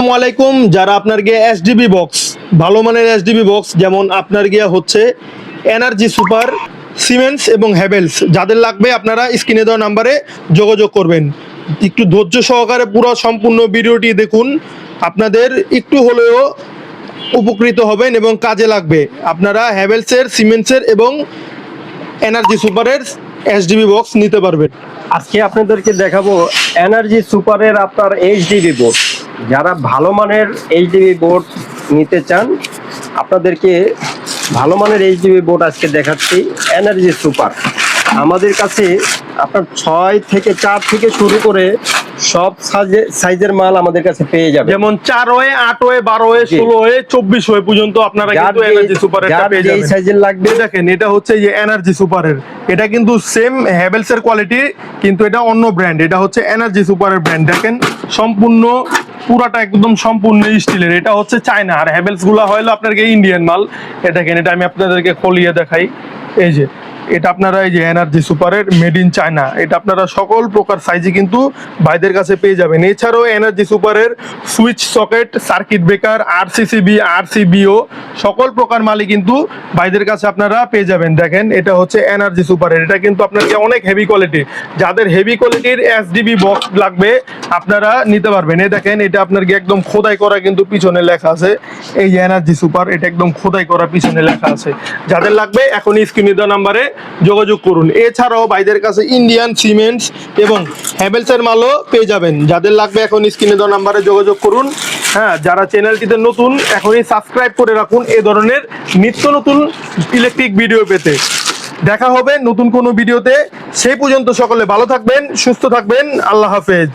আসসালামু আলাইকুম। যারা আপনার গিয়ে এসডিবি বক্স, ভালো মানের এসডিবি বক্স, যেমন আপনার গিয়া হচ্ছে এনার্জি সুপার, সিমেন্স এবং হ্যাভেলস, যাদের লাগবে আপনারা স্ক্রিনে দেওয়া নাম্বারে যোগাযোগ করবেন। একটু ধৈর্য সহকারে পুরো সম্পূর্ণ ভিডিওটি দেখুন, আপনাদের একটু হলেও উপকৃত হবেন এবং কাজে লাগবে। আপনারা হ্যাভেলসের, সিমেন্সের এবং এনার্জি সুপারের এসডিবি বক্স নিতে পারবেন। আজকে আপনাদেরকে দেখাবো এনার্জি সুপারের আপনার এইচডিবি বোর্ড। যারা ভালো মানের এইচডিবি বোর্ড নিতে চান, আপনাদেরকে ভালো মানের এইচডিবি বোর্ড আজকে দেখাচ্ছি। এনার্জি সুপার আমাদের কাছে আপনার 6 থেকে 4 থেকে শুরু করে সব সাইজের মাল আমাদের কাছে পেয়ে যাবে, যেমন 4 way, 8 way, 12 way, 16 way, 24 way পর্যন্ত আপনারা কিন্তু এনার্জি সুপারেরটা পেয়ে যাবেন। সাইজের লাগবে দেখেন, এটা হচ্ছে যে এনার্জি সুপারের, এটা কিন্তু সেম হ্যাভেলস এর কোয়ালিটি, কিন্তু এটা অন্য ব্র্যান্ড। এটা হচ্ছে এনার্জি সুপারের ব্র্যান্ড। দেখেন সম্পূর্ণ পুরাটা একদম সম্পূর্ণ স্টিলের। এটা হচ্ছে চায়না, আর হ্যাভেলস গুলা হলো আপনার ইন্ডিয়ান মাল। এটা দেখেন, এটা আমি আপনাদেরকে খুলিয়ে দেখাই। এই যে এটা আপনারা এই যে এনার্জি সুপারের মেড ইন চায়না, এটা আপনারা সকল প্রকার সাইজে কিন্তু ভাইদের কাছে পেয়ে যাবেন। এছাড়াও এনার্জি সুপারের switch socket, circuit breaker, RCCB, RCBO সকল প্রকার মালই কিন্তু ভাইদের কাছে আপনারা পেয়ে যাবেন। দেখেন, এটা হচ্ছে এনার্জি সুপারের, এটা কিন্তু আপনাকে অনেক হেভি কোয়ালিটি। যাদের হেভি কোয়ালিটির এসডিবি বক্স লাগবে আপনারা নিতে পারবেন। এই দেখেন, এটা আপনার একদম খোদাই করা, কিন্তু পিছনে লেখা আছে এই যে এনার্জি সুপার, এটা একদম খোদাই করা, পিছনে লেখা আছে। যাদের লাগবে এখনই স্ক্রিনে দেওয়া নাম্বারে যোগাযোগ করুন। এছাড়াও ভাইদের কাছে ইন্ডিয়ান, সিমেন্টস এবং হ্যাভেলসের মালও পেয়ে যাবেন। যাদের লাগবে এখন স্ক্রিনে দেওয়া নাম্বারে যোগাযোগ করুন। হ্যাঁ, যারা চ্যানেলটিতে নতুন এখনই সাবস্ক্রাইব করে রাখুন এ ধরনের নিত্য নতুন ইলেকট্রিক ভিডিও পেতে। দেখা হবে নতুন কোনো ভিডিওতে। সেই পর্যন্ত সকলে ভালো থাকবেন, সুস্থ থাকবেন। আল্লাহ হাফেজ।